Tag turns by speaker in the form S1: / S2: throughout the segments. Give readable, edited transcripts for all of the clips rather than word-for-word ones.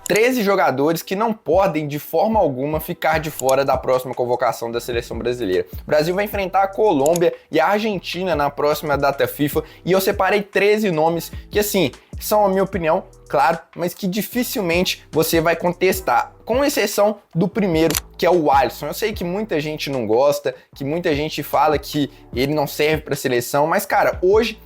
S1: 13 jogadores que não podem, de forma alguma, ficar de fora da próxima convocação da seleção brasileira. O Brasil vai enfrentar a Colômbia e a Argentina na próxima data FIFA e eu separei 13 nomes que, assim, são a minha opinião, claro, mas que dificilmente você vai contestar, com exceção do primeiro, que é o Alisson. Eu sei que muita gente não gosta, que muita gente fala que ele não serve para a seleção, mas, cara, hoje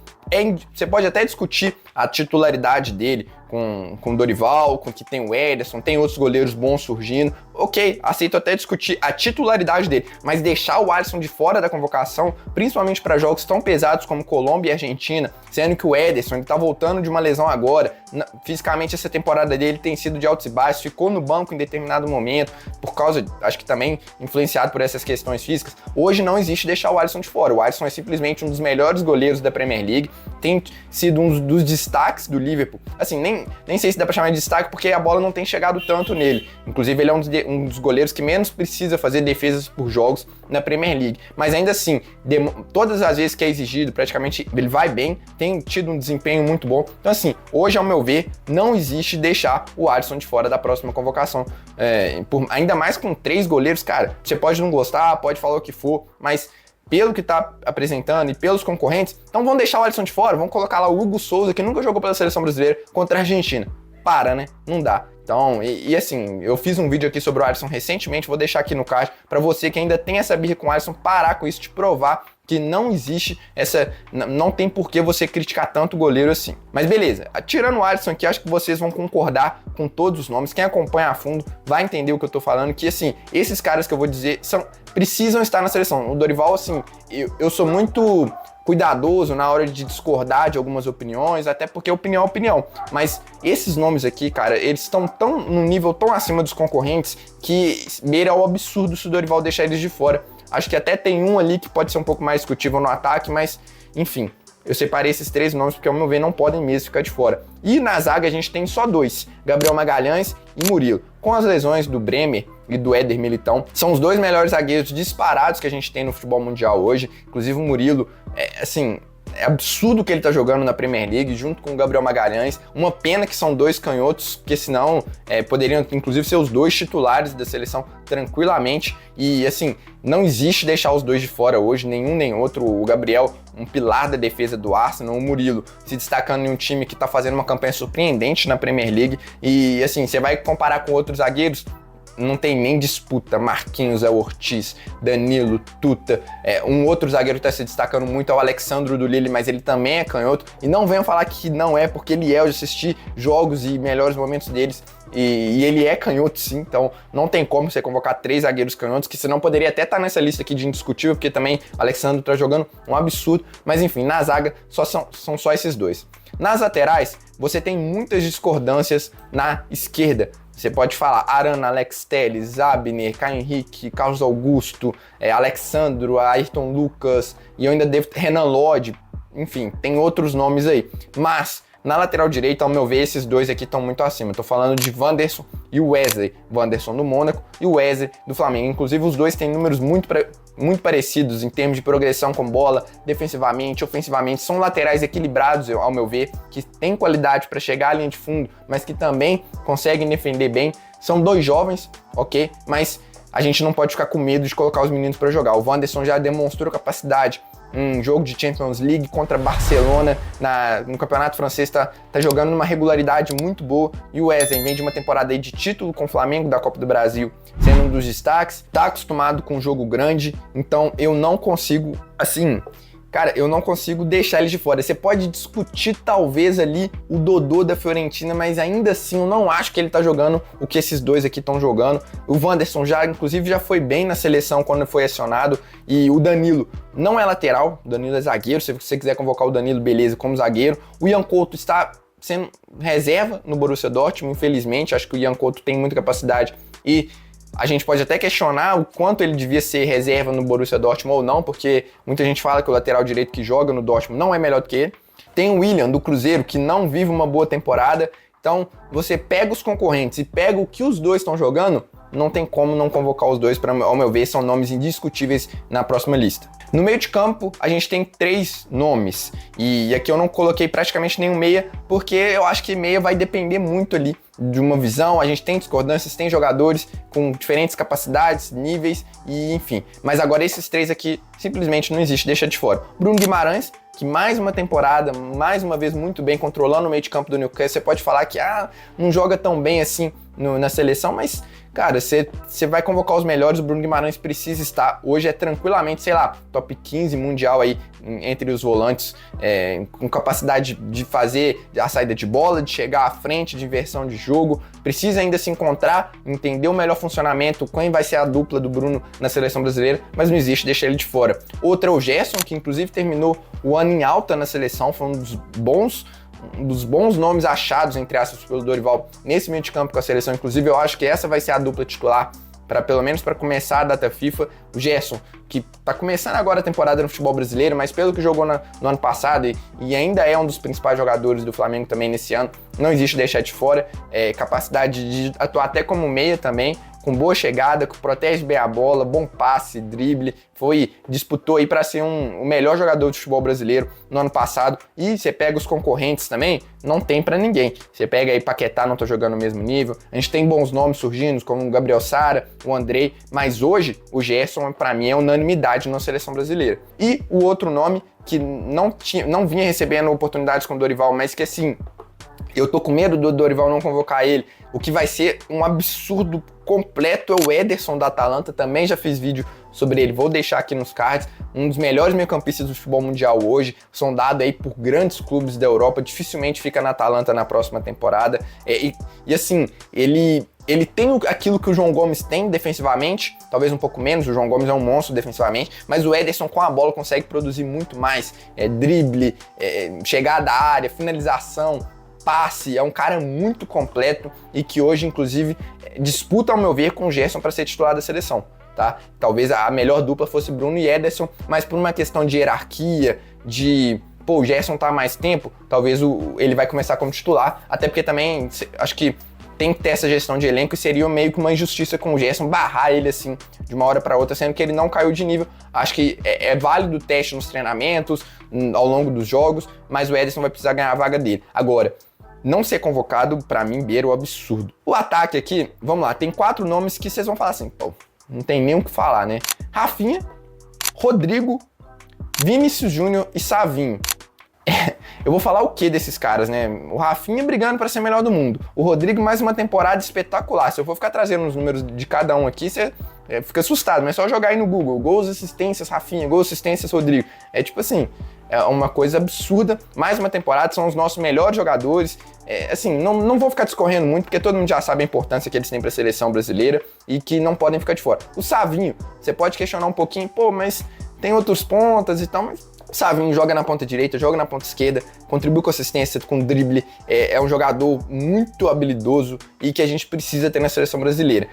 S1: você pode até discutir a titularidade dele com o Dorival, com que tem o Ederson, tem outros goleiros bons surgindo. Ok, aceito até discutir a titularidade dele, mas deixar o Alisson de fora da convocação, principalmente para jogos tão pesados como Colômbia e Argentina, sendo que o Ederson ele tá voltando de uma lesão agora, fisicamente essa temporada dele tem sido de altos e baixos, ficou no banco em determinado momento, por causa, acho que também influenciado por essas questões físicas. Hoje não existe deixar o Alisson de fora. O Alisson é simplesmente um dos melhores goleiros da Premier League, tem sido um dos destaques do Liverpool. Assim, nem sei se dá pra chamar de destaque porque a bola não tem chegado tanto nele. Inclusive, ele é um dos goleiros que menos precisa fazer defesas por jogos na Premier League. Mas ainda assim, todas as vezes que é exigido, praticamente ele vai bem, tem tido um desempenho muito bom. Então assim, hoje, ao meu ver, não existe deixar o Alisson de fora da próxima convocação. Ainda mais com 3 goleiros, cara, você pode não gostar, pode falar o que for, mas pelo que tá apresentando e pelos concorrentes, então vamos deixar o Alisson de fora, vamos colocar lá o Hugo Souza, que nunca jogou pela seleção brasileira, contra a Argentina. Para, né? Não dá. Então, assim, eu fiz um vídeo aqui sobre o Alisson recentemente, vou deixar aqui no card para você que ainda tem essa birra com o Alisson, parar com isso, te provar que não existe não tem por que você criticar tanto o goleiro assim. Mas beleza, tirando o Alisson aqui, acho que vocês vão concordar com todos os nomes. Quem acompanha a fundo vai entender o que eu tô falando, que assim, esses caras que eu vou dizer precisam estar na seleção. O Dorival, assim, eu sou muito cuidadoso na hora de discordar de algumas opiniões, até porque opinião é opinião. Mas esses nomes aqui, cara, eles estão num nível tão acima dos concorrentes que beira o absurdo se o Dorival deixar eles de fora. Acho que até tem um ali que pode ser um pouco mais discutível no ataque, mas enfim, eu separei esses 3 nomes porque, ao meu ver, não podem mesmo ficar de fora. E na zaga a gente tem só 2, Gabriel Magalhães e Murilo. Com as lesões do Bremer e do Éder Militão, são os 2 melhores zagueiros disparados que a gente tem no futebol mundial hoje. Inclusive o Murilo, é absurdo que ele tá jogando na Premier League, junto com o Gabriel Magalhães. Uma pena que são 2 canhotos, porque senão poderiam, inclusive, ser os 2 titulares da seleção tranquilamente. E, assim, não existe deixar os 2 de fora hoje, nenhum nem outro. O Gabriel, um pilar da defesa do Arsenal, o Murilo se destacando em um time que tá fazendo uma campanha surpreendente na Premier League. E, assim, você vai comparar com outros zagueiros, não tem nem disputa. Marquinhos, Ortiz, Danilo, Tuta. Um outro zagueiro que está se destacando muito é o Alexandro do Lille, mas ele também é canhoto. E não venham falar que não é, porque ele eu já assisti jogos e melhores momentos deles. E ele é canhoto, sim. Então não tem como você convocar 3 zagueiros canhotos, que senão poderia até estar nessa lista aqui de indiscutível, porque também o Alexandro está jogando um absurdo. Mas enfim, na zaga são só esses 2. Nas laterais, você tem muitas discordâncias na esquerda. Você pode falar Arana, Alex Telles, Abner, Caio Henrique, Carlos Augusto, Alexandro, Ayrton Lucas, e eu ainda devo Renan Lodge, enfim, tem outros nomes aí. Mas na lateral direita, ao meu ver, esses 2 aqui estão muito acima. Estou falando de Wanderson e o Wesley. Wanderson do Mônaco e o Wesley do Flamengo. Inclusive, os 2 têm números muito parecidos em termos de progressão com bola, defensivamente, ofensivamente. São laterais equilibrados, ao meu ver, que têm qualidade para chegar à linha de fundo, mas que também conseguem defender bem. São 2 jovens, ok? Mas a gente não pode ficar com medo de colocar os meninos para jogar. O Wanderson já demonstrou capacidade. Um jogo de Champions League contra Barcelona no campeonato francês, tá jogando numa regularidade muito boa. E o Wesley vem de uma temporada aí de título com o Flamengo da Copa do Brasil, sendo um dos destaques, tá acostumado com um jogo grande, então eu não consigo, assim, cara, eu não consigo deixar ele de fora. Você pode discutir talvez ali o Dodô da Fiorentina, mas ainda assim eu não acho que ele tá jogando o que esses 2 aqui estão jogando. O Wanderson inclusive já foi bem na seleção quando foi acionado, e o Danilo não é lateral, o Danilo é zagueiro. Se você quiser convocar o Danilo, beleza, como zagueiro. O Ian Couto está sendo reserva no Borussia Dortmund, infelizmente. Acho que o Ian Couto tem muita capacidade e a gente pode até questionar o quanto ele devia ser reserva no Borussia Dortmund ou não, porque muita gente fala que o lateral direito que joga no Dortmund não é melhor do que ele. Tem o William, do Cruzeiro, que não vive uma boa temporada. Então, você pega os concorrentes e pega o que os 2 estão jogando, não tem como não convocar os dois, ao meu ver, são nomes indiscutíveis na próxima lista. No meio de campo, a gente tem 3 nomes, e aqui eu não coloquei praticamente nenhum meia, porque eu acho que meia vai depender muito ali de uma visão. A gente tem discordâncias, tem jogadores com diferentes capacidades, níveis, e enfim. Mas agora esses 3 aqui simplesmente não existe, deixa de fora. Bruno Guimarães, que mais uma temporada, mais uma vez muito bem, controlando o meio de campo do Newcastle. Você pode falar que não joga tão bem assim na seleção, mas, cara, você vai convocar os melhores, o Bruno Guimarães precisa estar. Hoje é tranquilamente, sei lá, top 15 mundial aí, entre os volantes, com capacidade de fazer a saída de bola, de chegar à frente, de inversão de jogo. Precisa ainda se encontrar, entender o melhor funcionamento, quem vai ser a dupla do Bruno na seleção brasileira, mas não existe, deixa ele de fora. Outro é o Gerson, que inclusive terminou o ano em alta na seleção, foi um dos bons nomes achados, entre aspas, pelo Dorival nesse meio de campo com a seleção. Inclusive, eu acho que essa vai ser a dupla titular, pelo menos para começar a data FIFA. O Gerson, que tá começando agora a temporada no futebol brasileiro, mas pelo que jogou no ano passado e ainda é um dos principais jogadores do Flamengo também nesse ano, não existe deixar de fora. Capacidade de atuar até como meia também, com boa chegada, que protege bem a bola, bom passe, drible, disputou aí para ser o melhor jogador de futebol brasileiro no ano passado. E você pega os concorrentes também, não tem para ninguém. Você pega aí Paquetá, não tá jogando no mesmo nível. A gente tem bons nomes surgindo, como o Gabriel Sara, o Andrei, mas hoje o Gerson, para mim, é unanimidade na seleção brasileira. E o outro nome que não vinha recebendo oportunidades com o Dorival, mas que assim, eu tô com medo do Dorival não convocar ele. O que vai ser um absurdo completo é o Ederson da Atalanta. Também já fiz vídeo sobre ele, vou deixar aqui nos cards. Um dos melhores meio-campistas do futebol mundial hoje, sondado aí por grandes clubes da Europa, dificilmente fica na Atalanta na próxima temporada. E assim, ele tem aquilo que o João Gomes tem defensivamente, talvez um pouco menos. O João Gomes é um monstro defensivamente, mas o Ederson com a bola consegue produzir muito mais. Drible, chegada à área, finalização, passe. É um cara muito completo e que hoje, inclusive, disputa, ao meu ver, com o Gerson para ser titular da seleção, tá? Talvez a melhor dupla fosse Bruno e Ederson, mas por uma questão de hierarquia, o Gerson tá há mais tempo, talvez ele vai começar como titular, até porque também acho que tem que ter essa gestão de elenco e seria meio que uma injustiça com o Gerson barrar ele assim de uma hora para outra, sendo que ele não caiu de nível. Acho que é válido o teste nos treinamentos, ao longo dos jogos, mas o Ederson vai precisar ganhar a vaga dele. Agora, não ser convocado, pra mim, beira o absurdo. O ataque aqui, vamos lá, tem 4 nomes que vocês vão falar assim, não tem nem o que falar, né? Rafinha, Rodrigo, Vinícius Júnior e Savinho. Eu vou falar o que desses caras, né? O Rafinha brigando para ser melhor do mundo. O Rodrigo, mais uma temporada espetacular. Se eu for ficar trazendo os números de cada um aqui, você fica assustado. Mas é só jogar aí no Google. Gols, assistências, Rafinha. Gols, assistências, Rodrigo. É tipo assim, é uma coisa absurda. Mais uma temporada, são os nossos melhores jogadores. Assim, não vou ficar discorrendo muito, porque todo mundo já sabe a importância que eles têm para a seleção brasileira e que não podem ficar de fora. O Savinho, você pode questionar um pouquinho, mas tem outros pontas e tal, mas o Savinho joga na ponta direita, joga na ponta esquerda, contribui com assistência, com drible, é um jogador muito habilidoso e que a gente precisa ter na seleção brasileira.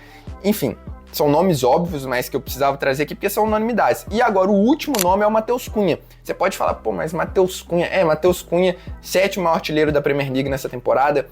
S1: Enfim, são nomes óbvios, mas que eu precisava trazer aqui porque são unanimidades. E agora o último nome é o Matheus Cunha. Você pode falar, mas Matheus Cunha, Matheus Cunha, 7º maior artilheiro da Premier League nessa temporada,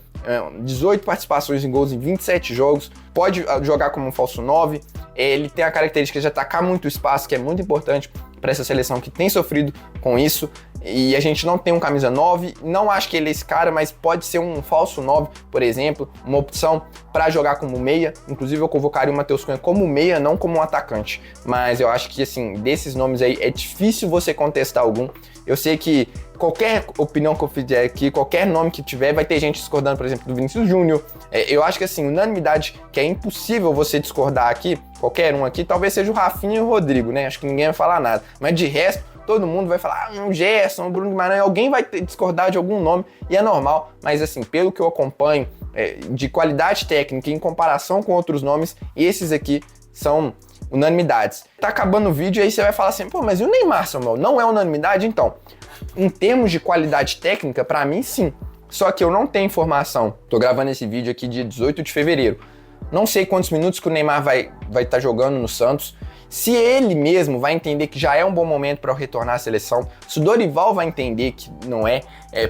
S1: 18 participações em gols em 27 jogos, pode jogar como um falso 9, ele tem a característica de atacar muito o espaço, que é muito importante para essa seleção que tem sofrido com isso, e a gente não tem um camisa 9, não acho que ele é esse cara, mas pode ser um falso 9, por exemplo, uma opção para jogar como meia. Inclusive eu convocaria o Matheus Cunha como meia, não como um atacante, mas eu acho que assim, desses nomes aí é difícil você contestar algum. Eu sei que qualquer opinião que eu fizer aqui, qualquer nome que tiver, vai ter gente discordando, por exemplo, do Vinícius Júnior. Eu acho que assim, unanimidade, que é impossível você discordar aqui, qualquer um aqui, talvez seja o Rafinha e o Rodrigo, né? Acho que ninguém vai falar nada. Mas de resto, todo mundo vai falar, o Gerson, o Bruno Guimarães, alguém vai discordar de algum nome, e é normal, mas assim, pelo que eu acompanho, de qualidade técnica em comparação com outros nomes, esses aqui são unanimidades. Tá acabando o vídeo, aí você vai falar assim, mas e o Neymar, Samuel? Não é unanimidade? Então, em termos de qualidade técnica, pra mim sim. Só que eu não tenho informação. Tô gravando esse vídeo aqui dia 18 de fevereiro. Não sei quantos minutos que o Neymar vai estar jogando no Santos. se ele mesmo vai entender que já é um bom momento para retornar à seleção, se o Dorival vai entender que não é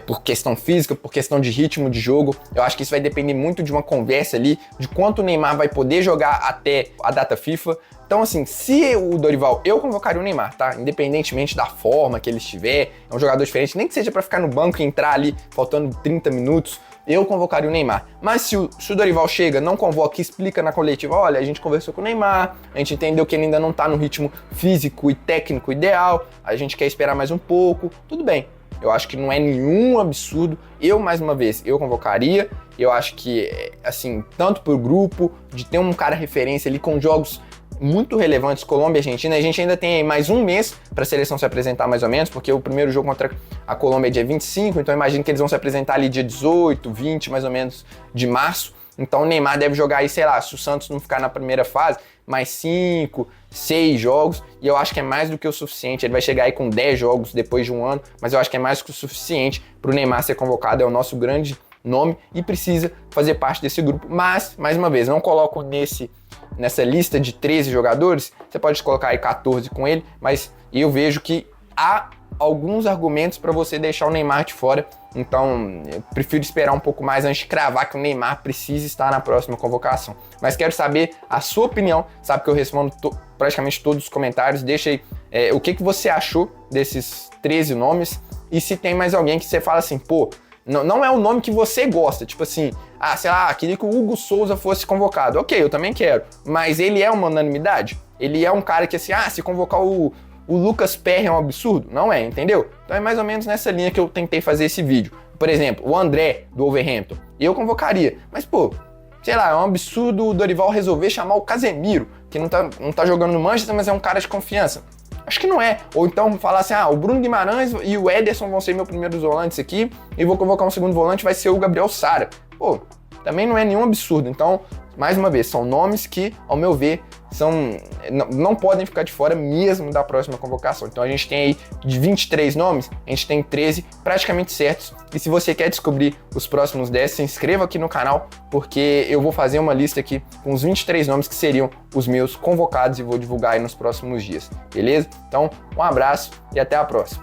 S1: por questão física, por questão de ritmo de jogo. Eu acho que isso vai depender muito de uma conversa ali, de quanto o Neymar vai poder jogar até a data FIFA. Então, assim, se o Dorival, eu convocaria o Neymar, tá? Independentemente da forma que ele estiver, é um jogador diferente, nem que seja para ficar no banco e entrar ali faltando 30 minutos, eu convocaria o Neymar. Mas se o Dorival chega, não convoca, explica na coletiva, olha, a gente conversou com o Neymar, a gente entendeu que ele ainda não tá no ritmo físico e técnico ideal, a gente quer esperar mais um pouco, tudo bem. Eu acho que não é nenhum absurdo. Eu, mais uma vez, eu convocaria. Eu acho que, assim, tanto pro grupo, de ter um cara referência ali com jogos muito relevantes, Colômbia e Argentina, a gente ainda tem mais um mês para a seleção se apresentar mais ou menos, porque o primeiro jogo contra a Colômbia é dia 25, então eu imagino que eles vão se apresentar ali dia 18, 20 mais ou menos de março. Então o Neymar deve jogar aí, sei lá, se o Santos não ficar na primeira fase, mais 5, 6 jogos, e eu acho que é mais do que o suficiente. Ele vai chegar aí com 10 jogos depois de um ano, mas eu acho que é mais do que o suficiente para o Neymar ser convocado, é o nosso grande nome e precisa fazer parte desse grupo. Mas, mais uma vez, não coloco nessa lista de 13 jogadores, você pode colocar aí 14 com ele, mas eu vejo que há alguns argumentos para você deixar o Neymar de fora, então eu prefiro esperar um pouco mais antes de cravar que o Neymar precisa estar na próxima convocação. Mas quero saber a sua opinião, sabe que eu respondo praticamente todos os comentários, deixa aí o que você achou desses 13 nomes e se tem mais alguém que você fala assim, pô, não é o nome que você gosta, tipo assim, sei lá, queria que o Hugo Souza fosse convocado. Ok, eu também quero, mas ele é uma unanimidade? Ele é um cara que assim, se convocar o Lucas Perry é um absurdo? Não é, entendeu? Então é mais ou menos nessa linha que eu tentei fazer esse vídeo. Por exemplo, o André, do Wolverhampton, eu convocaria, mas pô, sei lá, é um absurdo o Dorival resolver chamar o Casemiro, que não tá jogando no Manchester, mas é um cara de confiança. Acho que não é. Ou então falar assim, o Bruno Guimarães e o Ederson vão ser meus primeiros volantes aqui, e vou convocar um segundo volante, vai ser o Gabriel Sara. Pô, também não é nenhum absurdo. Então, mais uma vez, são nomes que, ao meu ver, não podem ficar de fora mesmo da próxima convocação. Então a gente tem aí de 23 nomes, a gente tem 13 praticamente certos. E se você quer descobrir os próximos 10, se inscreva aqui no canal, porque eu vou fazer uma lista aqui com os 23 nomes que seriam os meus convocados e vou divulgar aí nos próximos dias, beleza? Então, um abraço e até a próxima.